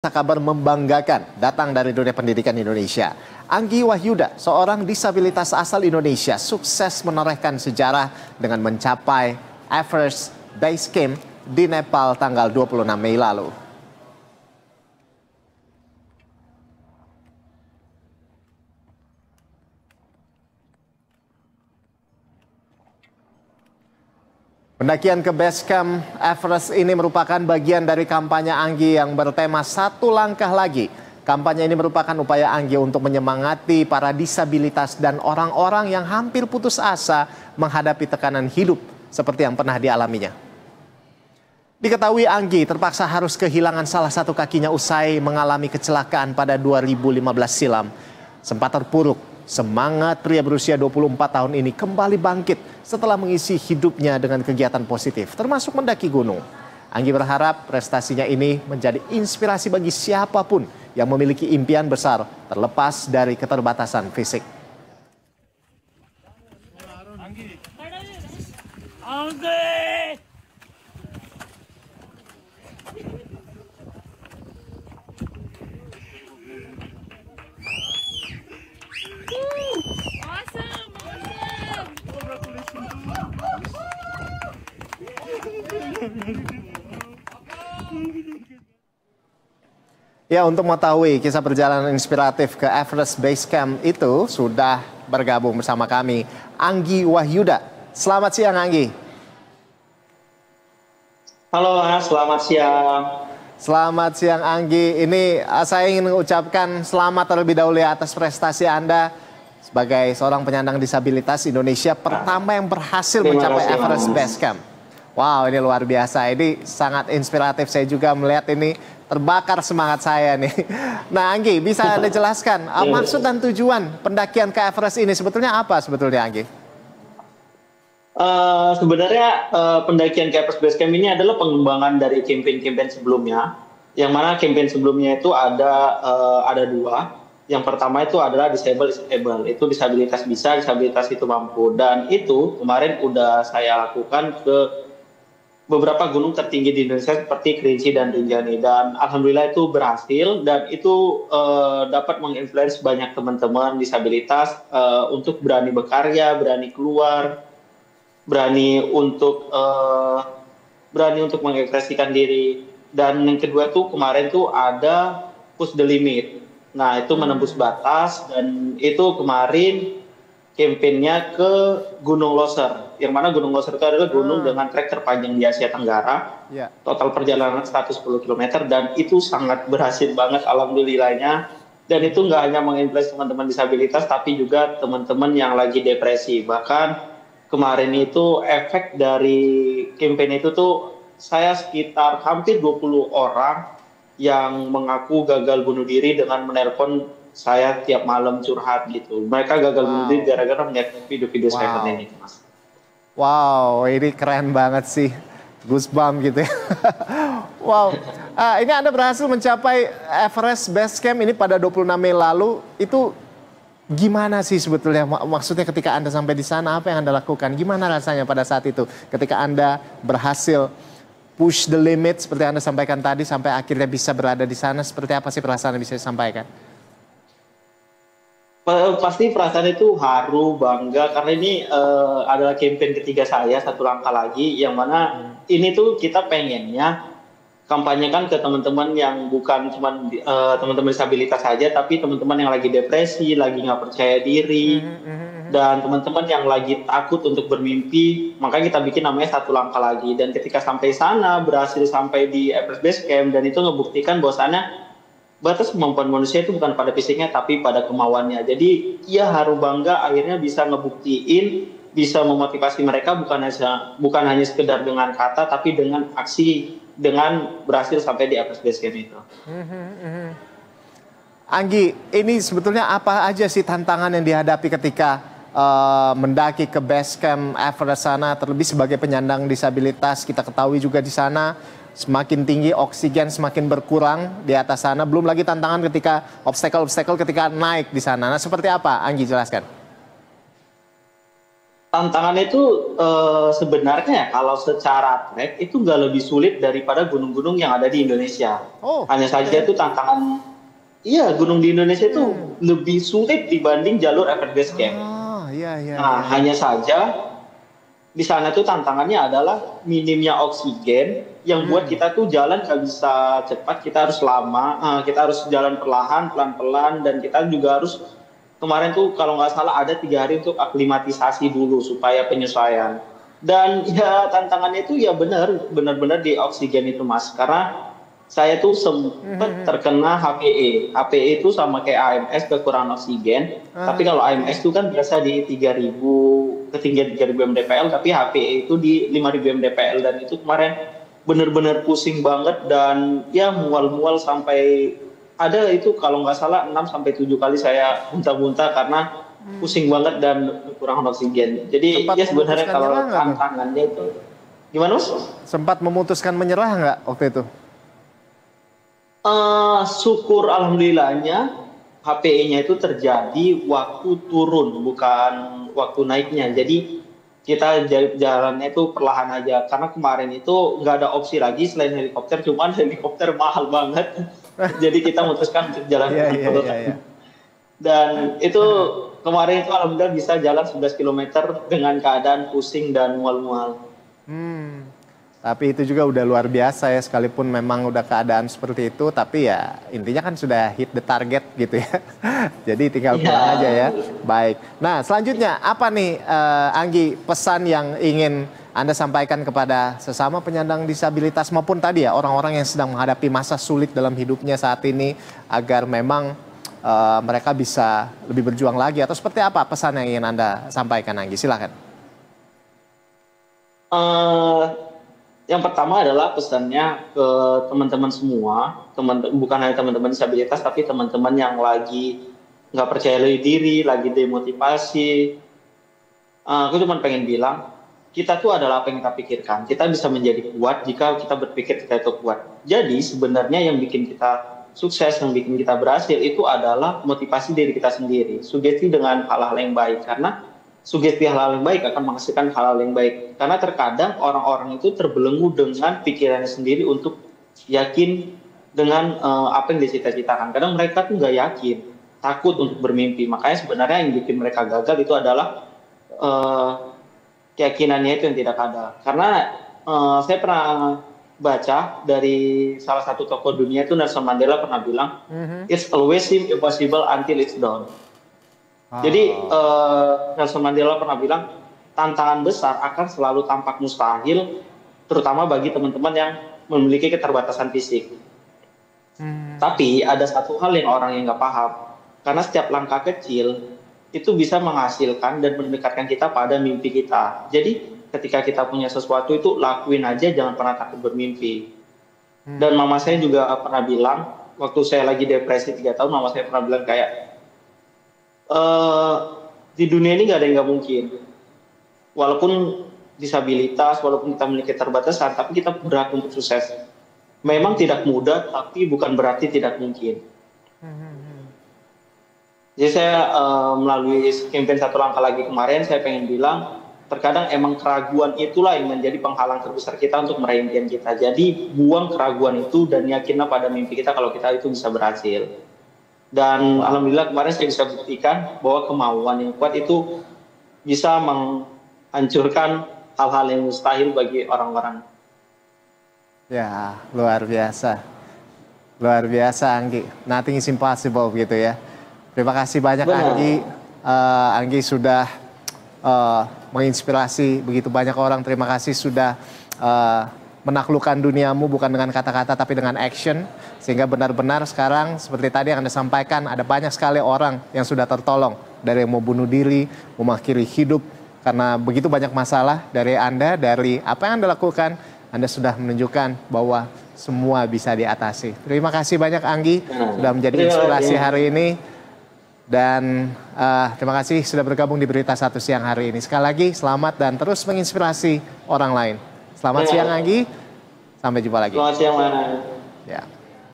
Kabar membanggakan datang dari dunia pendidikan Indonesia. Anggi Wahyuda, seorang disabilitas asal Indonesia, sukses menorehkan sejarah dengan mencapai Everest Base Camp di Nepal tanggal 26 Mei lalu. Pendakian ke base camp Everest ini merupakan bagian dari kampanye Anggi yang bertema Satu Langkah Lagi. Kampanye ini merupakan upaya Anggi untuk menyemangati para disabilitas dan orang-orang yang hampir putus asa menghadapi tekanan hidup seperti yang pernah dialaminya. Diketahui Anggi terpaksa harus kehilangan salah satu kakinya usai mengalami kecelakaan pada 2015 silam. Sempat terpuruk. Semangat pria berusia 24 tahun ini kembali bangkit setelah mengisi hidupnya dengan kegiatan positif, termasuk mendaki gunung. Anggi berharap prestasinya ini menjadi inspirasi bagi siapapun yang memiliki impian besar terlepas dari keterbatasan fisik. Ya, untuk mengetahui kisah perjalanan inspiratif ke Everest Base Camp itu sudah bergabung bersama kami Anggi Wahyuda. Selamat siang Anggi. Halo Mas, selamat siang. Selamat siang Anggi. Ini saya ingin mengucapkan selamat terlebih dahulu ya atas prestasi Anda sebagai seorang penyandang disabilitas Indonesia pertama yang berhasil mencapai Everest Base Camp. Wow, ini luar biasa. Ini sangat inspiratif. Saya juga melihat ini terbakar semangat saya nih. Nah Anggi, bisa Anda jelaskan maksud dan tujuan pendakian ke Everest ini sebetulnya apa sebetulnya Anggi? Sebenarnya pendakian ke Everest Base Camp ini adalah pengembangan dari campaign-campaign sebelumnya. Yang mana campaign sebelumnya itu ada dua. Yang pertama itu adalah disable is able. Itu disabilitas bisa, disabilitas itu mampu. Dan itu kemarin udah saya lakukan ke beberapa gunung tertinggi di Indonesia seperti Kerinci dan Rinjani, dan alhamdulillah itu berhasil dan itu dapat menginfluence banyak teman-teman disabilitas untuk berani berkarya, berani keluar, berani untuk mengekspresikan diri. Dan yang kedua tuh kemarin tuh ada push the limit. Nah itu menembus batas, dan itu kemarin kampanyenya ke Gunung Loser, yang mana Gunung Loser itu adalah gunung dengan trek terpanjang di Asia Tenggara. Total perjalanan 110 km, dan itu sangat berhasil banget alhamdulillahnya. Dan itu nggak hanya menginfluence teman-teman disabilitas, tapi juga teman-teman yang lagi depresi. Bahkan kemarin itu efek dari kampanye itu tuh saya sekitar hampir 20 orang yang mengaku gagal bunuh diri dengan menelpon saya tiap malam curhat gitu. Mereka gagal bunuh diri gara-gara melihat video-video saya ini, Mas. Wow, ini keren banget sih. Goosebumps gitu ya. Wow, ini Anda berhasil mencapai Everest Base Camp ini pada 26 Mei lalu. Itu gimana sih sebetulnya? Maksudnya ketika Anda sampai di sana, apa yang Anda lakukan? Gimana rasanya pada saat itu? Ketika Anda berhasil push the limit seperti Anda sampaikan tadi sampai akhirnya bisa berada di sana, seperti apa sih perasaan yang bisa disampaikan? Pasti perasaan itu haru, bangga, karena ini adalah campaign ketiga saya, Satu Langkah Lagi, yang mana ini tuh kita pengennya kampanyekan ke teman-teman yang bukan cuma teman-teman disabilitas saja, tapi teman-teman yang lagi depresi, lagi nggak percaya diri, dan teman-teman yang lagi takut untuk bermimpi. Makanya kita bikin namanya Satu Langkah Lagi. Dan ketika sampai sana, berhasil sampai di Everest Base Camp, dan itu ngebuktikan bahwasannya batas kemampuan manusia itu bukan pada fisiknya tapi pada kemauannya. Jadi ya haru bangga akhirnya bisa ngebuktiin, bisa memotivasi mereka bukan hanya sekedar dengan kata, tapi dengan aksi, dengan berhasil sampai di Everest Base Camp itu. Anggi, ini sebetulnya apa aja sih tantangan yang dihadapi ketika mendaki ke base camp Everest sana, terlebih sebagai penyandang disabilitas? Kita ketahui juga di sana semakin tinggi oksigen semakin berkurang di atas sana. Belum lagi tantangan ketika obstacle ketika naik di sana. Nah seperti apa Anggi, jelaskan. Tantangannya itu sebenarnya ya, kalau secara trek itu nggak lebih sulit daripada gunung-gunung yang ada di Indonesia. Oh, Hanya saja oke. itu tantangan, iya gunung di Indonesia itu Hmm. lebih sulit dibanding jalur Everest Base Camp. Oh, iya, iya, Nah, iya, iya. hanya saja di sana tuh tantangannya adalah minimnya oksigen yang buat Hmm. kita tuh jalan nggak bisa cepat, kita harus lama, kita harus jalan perlahan, pelan-pelan, dan kita juga harus kemarin tuh kalau nggak salah ada 3 hari untuk aklimatisasi dulu supaya penyesuaian. Dan ya tantangannya itu ya benar-benar di oksigen itu Mas, karena saya tuh Hmm, sempat hmm, hmm. terkena HPE. HPE itu sama kayak AMS, kekurangan oksigen. Tapi Ah, kalau oke. AMS itu kan biasa di 3.000, ketinggian 3.000 mdpl, tapi HPE itu di 5.000 mdpl, dan itu kemarin bener-bener pusing banget dan ya mual-mual sampai ada itu kalau nggak salah 6 sampai 7 kali saya muntah-muntah karena Hmm. pusing banget dan kekurangan oksigen. Jadi Sempat ya sebenarnya memutuskan nyerah kalau nggak tuh? tantangannya itu gimana Mas? Sempat memutuskan menyerah nggak waktu itu? Syukur alhamdulillahnya HPE-nya itu terjadi waktu turun, bukan waktu naiknya. Jadi kita jalannya itu perlahan aja. Karena kemarin itu nggak ada opsi lagi selain helikopter, cuman helikopter mahal banget. Jadi kita memutuskan untuk jalan Iya, kaki iya, iya, pelan. iya. Dan itu kemarin itu alhamdulillah bisa jalan 11 kilometer dengan keadaan pusing dan mual-mual. Hmm. Tapi itu juga udah luar biasa ya, sekalipun memang udah keadaan seperti itu, tapi ya intinya kan sudah hit the target gitu ya. Jadi tinggal pulang aja Ya, ya. Baik. Nah, selanjutnya apa nih Anggi pesan yang ingin Anda sampaikan kepada sesama penyandang disabilitas maupun tadi ya orang-orang yang sedang menghadapi masa sulit dalam hidupnya saat ini agar memang mereka bisa lebih berjuang lagi atau seperti apa pesan yang ingin Anda sampaikan Anggi? Silakan. eh, yang pertama adalah pesannya ke teman-teman semua, bukan hanya teman-teman disabilitas, tapi teman-teman yang lagi nggak percaya diri, lagi demotivasi. Aku cuma pengen bilang, kita tuh adalah apa yang kita pikirkan. Kita bisa menjadi kuat jika kita berpikir kita itu kuat. Jadi sebenarnya yang bikin kita sukses, yang bikin kita berhasil itu adalah motivasi diri kita sendiri. Sugesti dengan hal-hal yang baik, karena sugesti hal-hal yang baik akan menghasilkan hal-hal yang baik. Karena terkadang orang-orang itu terbelenggu dengan pikirannya sendiri untuk yakin dengan apa yang dicita-citakan. Kadang mereka tuh nggak yakin, takut untuk bermimpi. Makanya sebenarnya yang bikin mereka gagal itu adalah eh, keyakinannya itu yang tidak ada. Karena saya pernah baca dari salah satu tokoh dunia itu Nelson Mandela pernah bilang, Mhm. it's always seem impossible until it's done. Jadi Oh. Nelson Mandela pernah bilang tantangan besar akan selalu tampak mustahil, terutama bagi teman-teman yang memiliki keterbatasan fisik. Hmm. Tapi ada satu hal yang orang yang nggak paham, karena setiap langkah kecil itu bisa menghasilkan dan mendekatkan kita pada mimpi kita. Jadi ketika kita punya sesuatu itu lakuin aja, jangan pernah takut bermimpi. Dan Hmm. mama saya juga pernah bilang, waktu saya lagi depresi 3 tahun, mama saya pernah bilang kayak, eh di dunia ini nggak ada yang nggak mungkin. Walaupun disabilitas, walaupun kita memiliki keterbatasan, tapi kita berhak untuk sukses. Memang tidak mudah, tapi bukan berarti tidak mungkin. Hmm. Jadi saya melalui campaign satu langkah lagi kemarin, saya pengen bilang, terkadang emang keraguan itulah yang menjadi penghalang terbesar kita untuk meraih impian kita. Jadi buang keraguan itu dan yakinlah pada mimpi kita kalau kita itu bisa berhasil. Dan Wow. alhamdulillah kemarin saya bisa buktikan bahwa kemauan yang kuat itu bisa menghancurkan hal-hal yang mustahil bagi orang-orang. Ya, luar biasa. Luar biasa Anggi. Nothing is impossible gitu ya. Terima kasih banyak Benar. Anggi. Anggi sudah menginspirasi begitu banyak orang. Terima kasih sudah menaklukkan duniamu bukan dengan kata-kata tapi dengan action. Sehingga benar-benar sekarang seperti tadi yang Anda sampaikan ada banyak sekali orang yang sudah tertolong. Dari yang mau bunuh diri, mengakhiri hidup. Karena begitu banyak masalah dari Anda, dari apa yang Anda lakukan, Anda sudah menunjukkan bahwa semua bisa diatasi. Terima kasih banyak Anggi sudah menjadi Terima inspirasi kasih. hari ini. Dan terima kasih sudah bergabung di Berita Satu Siang hari ini. Sekali lagi selamat dan terus menginspirasi orang lain. Selamat siang Anggi, sampai jumpa lagi. Selamat siang, Mas. Ya.